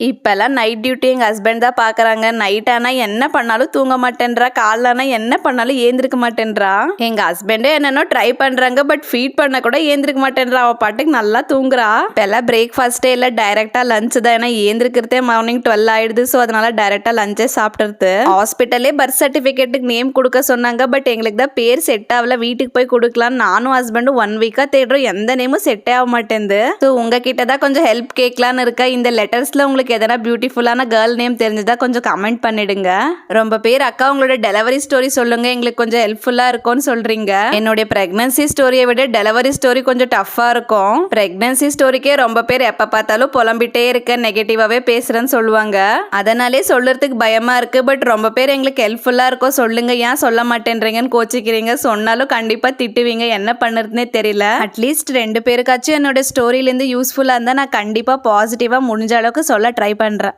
இப்பெல்லாம் night duty எங்கள் husband தான் பார்க்குறாங்க. நைட் ஆனால் என்ன பண்ணாலும் தூங்க மாட்டேன்றா, காலைல ஆனால் என்ன பண்ணாலும் ஏந்திருக்க மாட்டேன்றா. எங்கள் ஹஸ்பண்டே என்னென்னோ ட்ரை பண்ணுறாங்க, பட் ஃபீட் பண்ண கூட ஏந்திருக்க மாட்டேன்றா. அவள் பாட்டுக்கு நல்லா தூங்குறா. இப்பெல்லாம் பிரேக்ஃபாஸ்ட்டே இல்லை, டைரெக்டாக லஞ்ச் தான். ஏன்னா ஏந்திருக்கிறதே மார்னிங் 12 ஆயிடுது. ஸோ அதனால டைரெக்டாக லஞ்சே சாப்பிட்றது. ஹாஸ்பிட்டலே பர்த் சர்டிஃபிகேட்டுக்கு நேம் கொடுக்க சொன்னாங்க, பட் எங்களுக்கு தான் பேர் செட் ஆகல. வீட்டுக்கு போய் கொடுக்கலாம். நானும் ஹஸ்பண்டும் 1 வீக்காக தேடுறோம், எந்த நேமும் செட்டே ஆக மாட்டேங்குது. ஸோ உங்ககிட்ட தான் கொஞ்சம் ஹெல்ப் கேட்கலான்னு இருக்கா. இந்த லெட்டர்ஸில் உங்களுக்கு எதனா பியூட்டிஃபுல்லான கேர்ள் நேம் தெரிஞ்சதா கொஞ்சம் கமெண்ட் பண்ணிடுங்க. ரொம்ப பேர் அக்கா உங்களோட டெலிவரி ஸ்டோரி சொல்லுங்க, எங்களுக்கு கொஞ்சம் ஹெல்ப்ஃபுல்லா இருக்கும்னு சொல்றீங்க. என்னுடைய பிரெக்னன்சி ஸ்டோரியை விட டெலிவரி ஸ்டோரி கொஞ்சம் டஃப்பா இருக்கும். பிரெக்னன்சி ஸ்டோரிக்கே ரொம்ப பேர் எப்ப பார்த்தாலும் புலம்பிட்டே இருக்க, நெகட்டிவாவே பேசுறேன்னு சொல்லுவாங்க. அதனாலே சொல்றதுக்கு பயமா இருக்கு. பட் ரொம்ப பேர் எங்களுக்கு ஹெல்ப்ஃபுல்லா இருக்கும் சொல்லுங்க, ஏன் சொல்ல மாட்டேன்றீங்கன்னு கோச்சிக்கிறீங்க. சொன்னாலும் கண்டிப்பா திட்டுவீங்க, என்ன பண்ணுறதுனே தெரியல. அட்லீஸ்ட் 2 பேருக்காச்சும் என்னோட ஸ்டோரியிலேருந்து யூஸ்ஃபுல்லா இருந்தா நான் கண்டிப்பா பாசிட்டிவா முடிஞ்ச அளவுக்கு சொல்ல ட்ரை பண்றேன்.